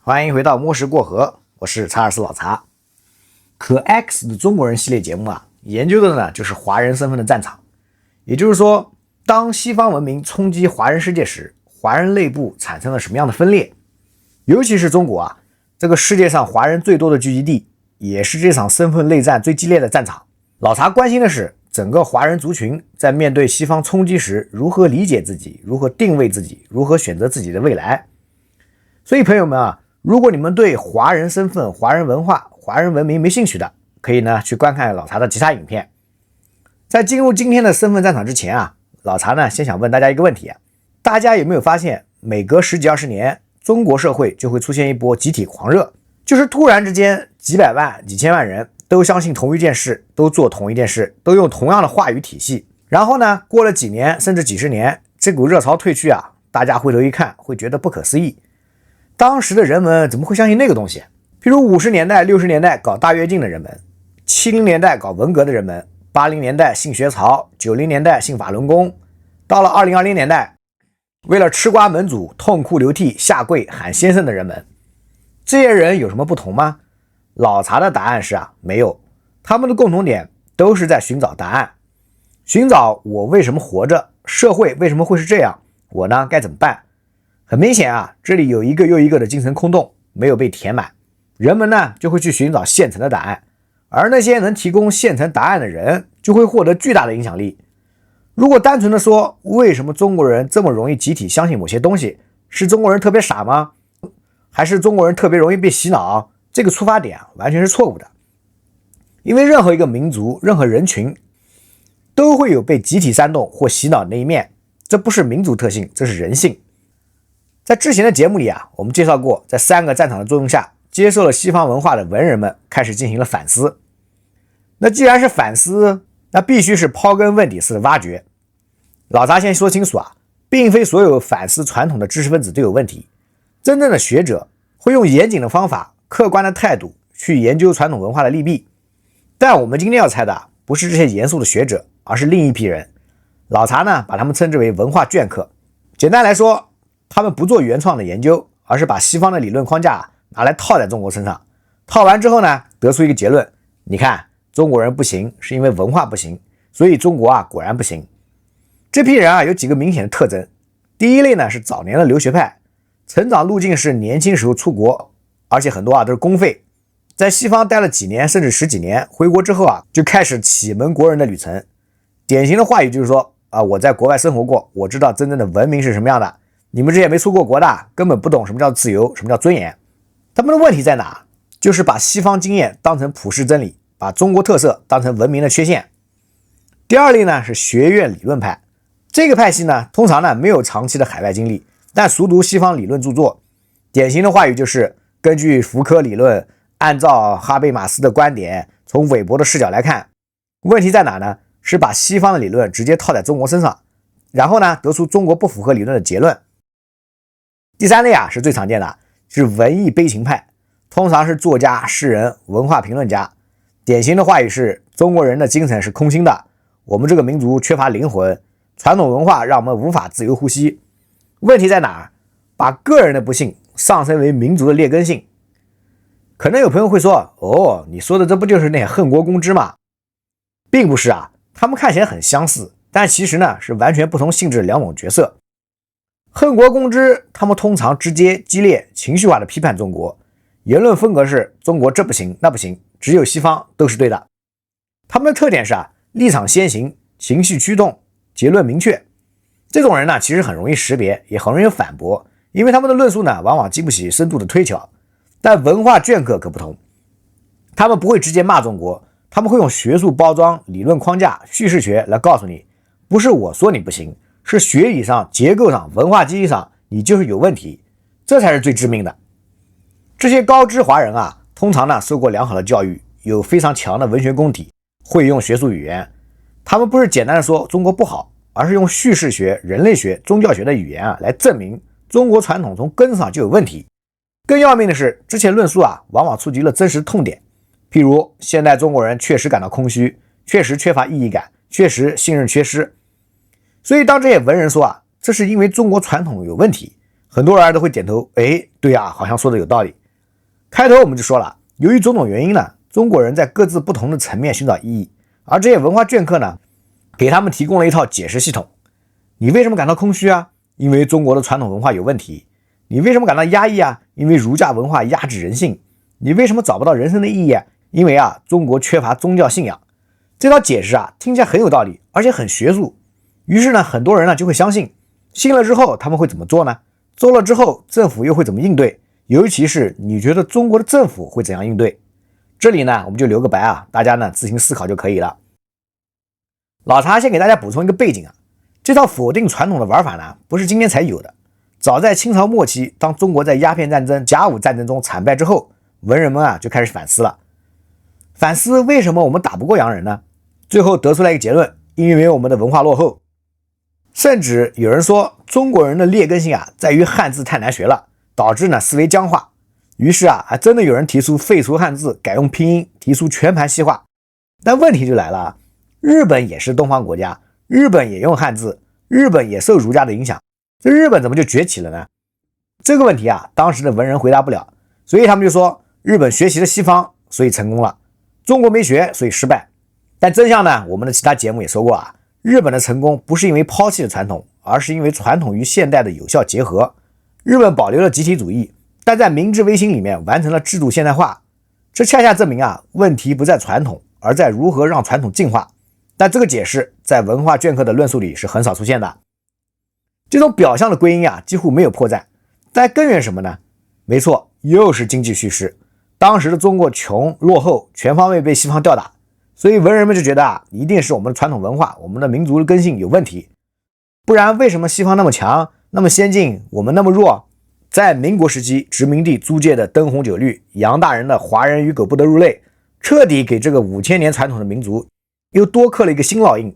欢迎回到摸石过河，我是查尔斯老查。可 X 的中国人系列节目研究的呢就是华人身份的战场。也就是说，当西方文明冲击华人世界时，华人内部产生了什么样的分裂？尤其是中国这个世界上华人最多的聚集地，也是这场身份内战最激烈的战场。老查关心的是整个华人族群在面对西方冲击时，如何理解自己，如何定位自己，如何选择自己的未来。所以朋友们如果你们对华人身份、华人文化、华人文明没兴趣的，可以呢去观看老查的其他影片。在进入今天的身份战场之前老查呢先想问大家一个问题大家有没有发现，每隔10几20年，中国社会就会出现一波集体狂热，就是突然之间几百万、几千万人都相信同一件事，都做同一件事，都用同样的话语体系。然后呢，过了几年甚至几十年，这股热潮退去大家回头一看，会觉得不可思议。当时的人们怎么会相信那个东西？譬如50年代、60年代搞大跃进的人们，70年代搞文革的人们，80年代信学潮，90年代信法轮功，到了2020年代，为了吃瓜盟主痛哭流涕下跪喊先生的人们，这些人有什么不同吗？老查的答案是没有，他们的共同点都是在寻找答案，寻找我为什么活着，社会为什么会是这样，我呢该怎么办。很明显这里有一个又一个的精神空洞没有被填满，人们呢就会去寻找现成的答案，而那些能提供现成答案的人就会获得巨大的影响力。如果单纯的说为什么中国人这么容易集体相信某些东西，是中国人特别傻吗？还是中国人特别容易被洗脑？这个出发点完全是错误的。因为任何一个民族、任何人群都会有被集体煽动或洗脑的那一面，这不是民族特性，这是人性。在之前的节目里我们介绍过，在3个战场的作用下，接受了西方文化的文人们开始进行了反思。那既然是反思，那必须是刨根问底式的挖掘。老查先说清楚并非所有反思传统的知识分子都有问题，真正的学者会用严谨的方法、客观的态度去研究传统文化的利弊。但我们今天要猜的不是这些严肃的学者，而是另一批人。老查呢把他们称之为文化镌刻。简单来说，他们不做原创的研究，而是把西方的理论框架拿来套在中国身上，套完之后呢，得出一个结论，你看中国人不行是因为文化不行，所以中国果然不行。这批人有几个明显的特征。第一类呢是早年的留学派，成长路径是年轻时候出国，而且很多都是公费，在西方待了几年甚至10几年，回国之后就开始启蒙国人的旅程。典型的话语就是说我在国外生活过，我知道真正的文明是什么样的，你们这些没出过国的根本不懂什么叫自由，什么叫尊严。他们的问题在哪？就是把西方经验当成普世真理，把中国特色当成文明的缺陷。第二类呢是学院理论派，这个派系呢通常呢没有长期的海外经历，但熟读西方理论著作。典型的话语就是根据福柯理论，按照哈贝马斯的观点，从韦伯的视角来看。问题在哪呢？是把西方的理论直接套在中国身上，然后呢得出中国不符合理论的结论。第三类是最常见的，是文艺悲情派，通常是作家、诗人、文化评论家。典型的话语是中国人的精神是空心的，我们这个民族缺乏灵魂，传统文化让我们无法自由呼吸。问题在哪？把个人的不幸上升为民族的劣根性。可能有朋友会说你说的这不就是那恨国公之吗？并不是他们看起来很相似，但其实呢是完全不同性质的两种角色。恨国公之，他们通常直接、激烈、情绪化的批判中国，言论风格是中国这不行那不行，只有西方都是对的。他们的特点是立场先行，情绪驱动，结论明确。这种人呢其实很容易识别，也很容易反驳，因为他们的论述呢往往经不起深度的推敲。但文化镌刻可不同，他们不会直接骂中国，他们会用学术包装、理论框架、叙事学来告诉你，不是我说你不行，是学理上、结构上、文化基因上你就是有问题，这才是最致命的。这些高知华人通常呢受过良好的教育，有非常强的文学功底，会用学术语言。他们不是简单的说中国不好，而是用叙事学、人类学、宗教学的语言来证明中国传统从根子上就有问题。更要命的是，这些论述往往触及了真实痛点，譬如现代中国人确实感到空虚，确实缺乏意义感，确实信任缺失。所以当这些文人说这是因为中国传统有问题，很多人都会点头，对啊，好像说的有道理。开头我们就说了，由于种种原因呢，中国人在各自不同的层面寻找意义，而这些文化镌刻呢，给他们提供了一套解释系统。你为什么感到空虚啊？因为中国的传统文化有问题。你为什么感到压抑啊？因为儒家文化压制人性。你为什么找不到人生的意义啊？因为中国缺乏宗教信仰。这套解释听起来很有道理，而且很学术。于是呢，很多人呢就会相信，信了之后他们会怎么做呢？做了之后政府又会怎么应对？尤其是你觉得中国的政府会怎样应对？这里呢我们就留个白大家呢自行思考就可以了。老查先给大家补充一个背景这套否定传统的玩法呢不是今天才有的。早在清朝末期，当中国在鸦片战争、甲午战争中惨败之后，文人们就开始反思了。反思为什么我们打不过洋人呢？最后得出来一个结论，因为我们的文化落后。甚至有人说，中国人的劣根性在于汉字太难学了，导致呢思维僵化。于是真的有人提出废除汉字，改用拼音，提出全盘西化。但问题就来了，日本也是东方国家，日本也用汉字，日本也受儒家的影响，这日本怎么就崛起了呢？这个问题当时的文人回答不了，所以他们就说日本学习了西方，所以成功了，中国没学，所以失败。但真相呢，我们的其他节目也说过日本的成功不是因为抛弃了传统，而是因为传统与现代的有效结合。日本保留了集体主义，但在明治维新里面完成了制度现代化。这恰恰证明问题不在传统，而在如何让传统进化。但这个解释在文化镌刻的论述里是很少出现的。这种表象的归因几乎没有破绽，但根源什么呢？没错，又是经济叙事。当时的中国穷落后，全方位被西方吊打，所以文人们就觉得一定是我们的传统文化，我们的民族的根性有问题。不然为什么西方那么强，那么先进，我们那么弱？在民国时期，殖民地租界的灯红酒绿，杨大人的华人与狗不得入类，彻底给这个5000年传统的民族又多刻了一个新烙印。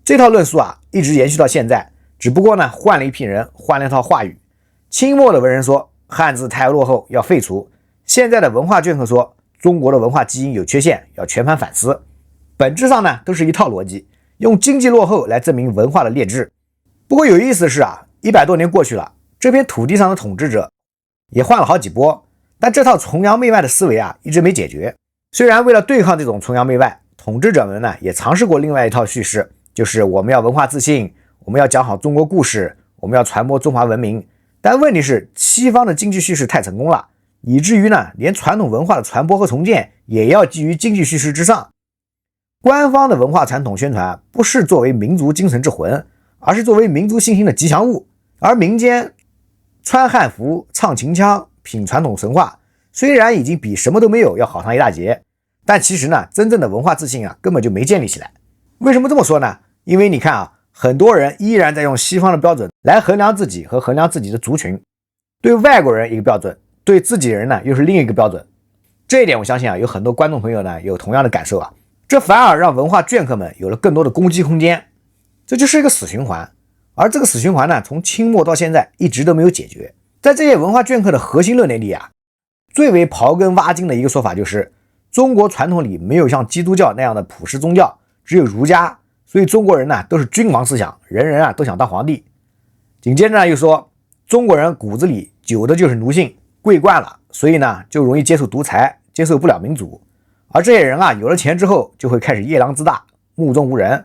这套论述一直延续到现在，只不过呢换了一批人，换了一套话语。清末的文人说汉字太落后，要废除；现在的文化镌刻说中国的文化基因有缺陷，要全盘反思。本质上呢都是一套逻辑，用经济落后来证明文化的劣质。不过有意思的是100多年过去了，这片土地上的统治者也换了好几波，但这套崇洋媚外的思维一直没解决。虽然为了对抗这种崇洋媚外，统治者们呢也尝试过另外一套叙事，就是我们要文化自信，我们要讲好中国故事，我们要传播中华文明。但问题是西方的经济叙事太成功了，以至于呢连传统文化的传播和重建也要基于经济叙事之上。官方的文化传统宣传不是作为民族精神之魂，而是作为民族信心的吉祥物。而民间穿汉服、唱秦腔、品传统神话，虽然已经比什么都没有要好上一大截，但其实呢真正的文化自信根本就没建立起来。为什么这么说呢？因为你看很多人依然在用西方的标准来衡量自己和衡量自己的族群，对外国人一个标准，对自己人呢又是另一个标准。这一点我相信有很多观众朋友呢有同样的感受这反而让文化镌刻们有了更多的攻击空间，这就是一个死循环。而这个死循环呢从清末到现在一直都没有解决。在这些文化镌刻的核心论点里最为刨根挖金的一个说法就是中国传统里没有像基督教那样的普世宗教，只有儒家，所以中国人呢都是君王思想，人人都想当皇帝。紧接着呢又说中国人骨子里有的就是奴性，跪惯了，所以呢就容易接受独裁，接受不了民主。而这些人有了钱之后就会开始夜郎自大，目中无人。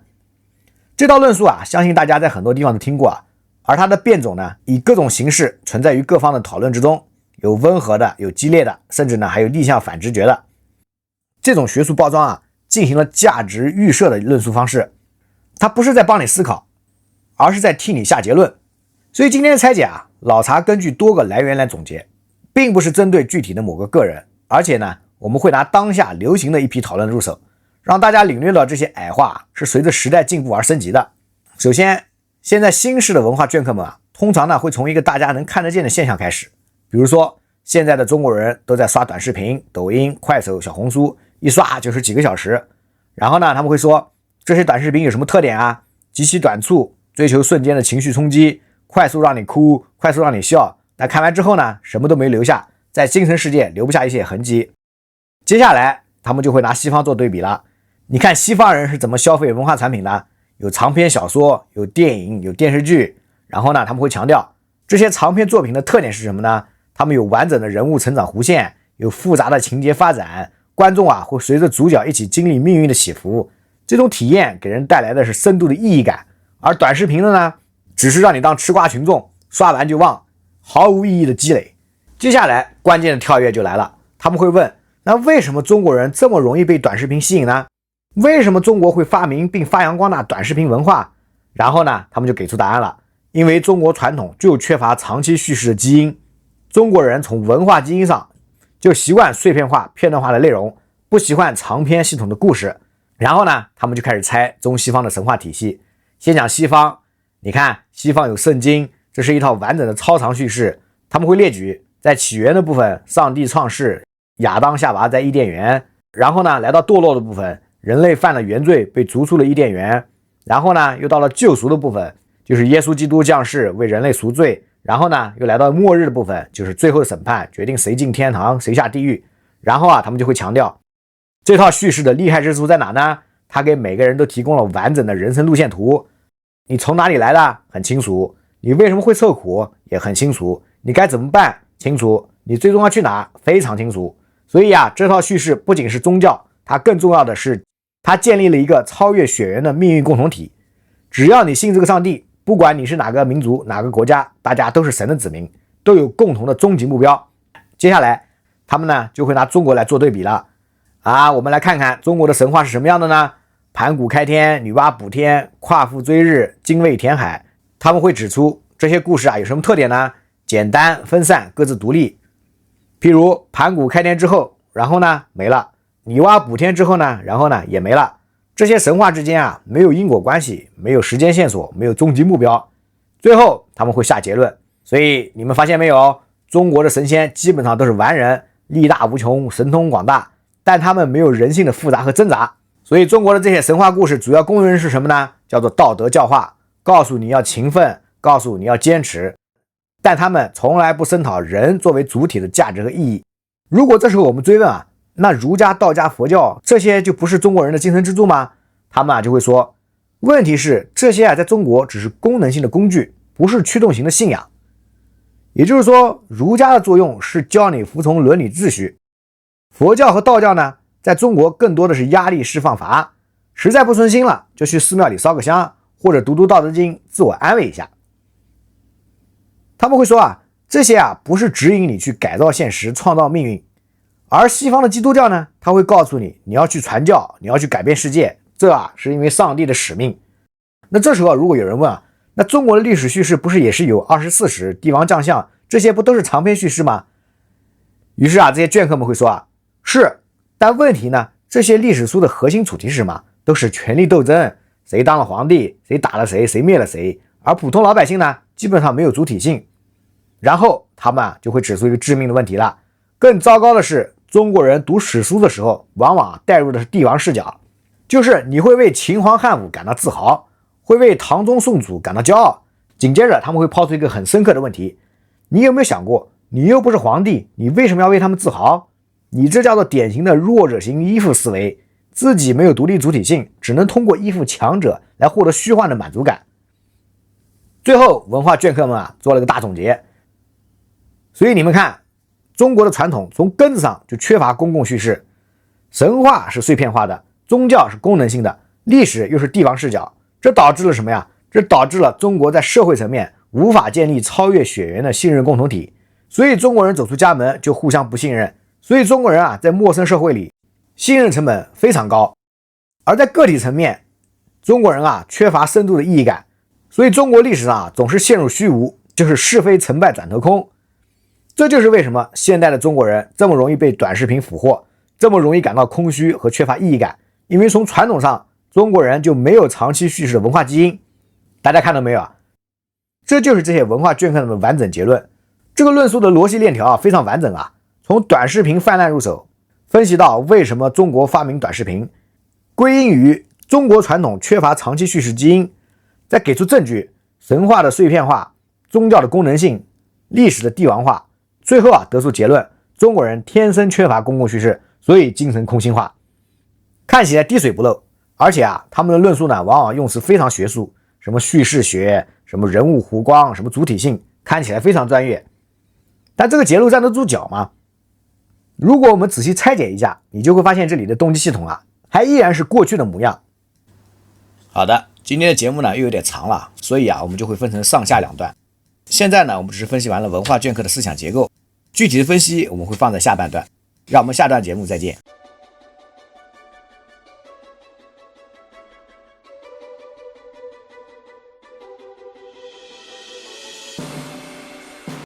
这套论述相信大家在很多地方都听过而它的变种呢以各种形式存在于各方的讨论之中，有温和的，有激烈的，甚至呢还有逆向反直觉的。这种学术包装进行了价值预设的论述方式，它不是在帮你思考，而是在替你下结论。所以今天的拆解老查根据多个来源来总结，并不是针对具体的某个个人，而且呢我们会拿当下流行的一批讨论入手，让大家领略到这些矮化是随着时代进步而升级的。首先，现在新式的文化镌刻们通常呢会从一个大家能看得见的现象开始，比如说现在的中国人都在刷短视频，抖音、快手、小红书，一刷就是几个小时。然后呢他们会说这些短视频有什么特点极其短促，追求瞬间的情绪冲击，快速让你哭，快速让你笑，但看完之后呢什么都没留下，在精神世界留不下一些痕迹。接下来他们就会拿西方做对比了，你看西方人是怎么消费文化产品的，有长篇小说，有电影，有电视剧，然后呢他们会强调这些长篇作品的特点是什么呢？他们有完整的人物成长弧线，有复杂的情节发展，观众会随着主角一起经历命运的起伏，这种体验给人带来的是深度的意义感。而短视频的呢，只是让你当吃瓜群众，刷完就忘，毫无意义的积累。接下来关键的跳跃就来了，他们会问，那为什么中国人这么容易被短视频吸引呢？为什么中国会发明并发扬光大短视频文化？然后呢，他们就给出答案了，因为中国传统就缺乏长期叙事的基因，中国人从文化基因上就习惯碎片化、片段化的内容，不习惯长篇系统的故事。然后呢，他们就开始猜中西方的神话体系。先讲西方，你看西方有圣经，这是一套完整的超长叙事。他们会列举在起源的部分，上帝创世，亚当夏娃在伊甸园，然后呢来到堕落的部分，人类犯了原罪被逐出了伊甸园，然后呢又到了救赎的部分，就是耶稣基督降世为人类赎罪，然后呢又来到末日的部分，就是最后的审判，决定谁进天堂谁下地狱。然后他们就会强调这套叙事的厉害之处在哪呢？他给每个人都提供了完整的人生路线图，你从哪里来的很清楚，你为什么会受苦也很清楚，你该怎么办清楚，你最终要去哪非常清楚。所以这套叙事不仅是宗教，它更重要的是它建立了一个超越血缘的命运共同体。只要你信这个上帝，不管你是哪个民族哪个国家，大家都是神的子民，都有共同的终极目标。接下来他们呢就会拿中国来做对比了我们来看看中国的神话是什么样的呢？盘古开天，女娲补天，夸父追日，精卫填海。他们会指出这些故事有什么特点呢？简单分散，各自独立。譬如盘古开天之后，然后呢没了，女娲补天之后呢，然后呢也没了。这些神话之间没有因果关系，没有时间线索，没有终极目标。最后他们会下结论。所以你们发现没有，中国的神仙基本上都是完人，力大无穷，神通广大，但他们没有人性的复杂和挣扎。所以中国的这些神话故事主要功能是什么呢？叫做道德教化，告诉你要勤奋，告诉你要坚持，但他们从来不声讨人作为主体的价值和意义。如果这时候我们追问那儒家、道家、佛教这些就不是中国人的精神支柱吗？他们就会说，问题是这些在中国只是功能性的工具，不是驱动型的信仰。也就是说，儒家的作用是教你服从伦理秩序，佛教和道教呢在中国更多的是压力释放法，实在不顺心了就去寺庙里烧个香，或者读读道德经自我安慰一下。他们会说这些不是指引你去改造现实创造命运。而西方的基督教呢，他会告诉你，你要去传教，你要去改变世界，这是因为上帝的使命。那这时候如果有人问那中国的历史叙事不是也是有24史、帝王将相，这些不都是长篇叙事吗？于是这些眷客们会说是，但问题呢，这些历史书的核心主题是什么？都是权力斗争，谁当了皇帝，谁打了谁，谁灭了谁，而普通老百姓呢，基本上没有主体性。然后他们就会指出一个致命的问题了。更糟糕的是，中国人读史书的时候，往往带入的是帝王视角，就是你会为秦皇汉武感到自豪，会为唐宗宋祖感到骄傲。紧接着他们会抛出一个很深刻的问题，你有没有想过，你又不是皇帝，你为什么要为他们自豪？你这叫做典型的弱者型依附思维，自己没有独立主体性，只能通过依附强者来获得虚幻的满足感。最后文化眷客们做了个大总结。所以你们看，中国的传统从根子上就缺乏公共叙事，神话是碎片化的，宗教是功能性的，历史又是帝王视角，这导致了什么呀？这导致了中国在社会层面无法建立超越血缘的信任共同体，所以中国人走出家门就互相不信任，所以中国人在陌生社会里信任成本非常高。而在个体层面，中国人缺乏深度的意义感，所以中国历史上总是陷入虚无，就是是非成败转头空。这就是为什么现代的中国人这么容易被短视频俘获，这么容易感到空虚和缺乏意义感，因为从传统上中国人就没有长期叙事的文化基因。大家看到没有这就是这些文化眷客的完整结论。这个论述的逻辑链条非常完整从短视频泛滥入手，分析到为什么中国发明短视频，归因于中国传统缺乏长期叙事基因，再给出证据，神话的碎片化，宗教的功能性，历史的帝王化，最后得出结论，中国人天生缺乏公共叙事，所以精神空心化。看起来滴水不漏，而且他们的论述呢，往往用词非常学术，什么叙事学，什么人物弧光，什么主体性，看起来非常专业，但这个结论站得住脚吗？如果我们仔细拆解一下，你就会发现这里的动机系统啊，还依然是过去的模样。好的，今天的节目呢又有点长了，所以我们就会分成上下两段。现在呢，我们只是分析完了文化卷课的思想结构，具体的分析我们会放在下半段。让我们下段节目再见。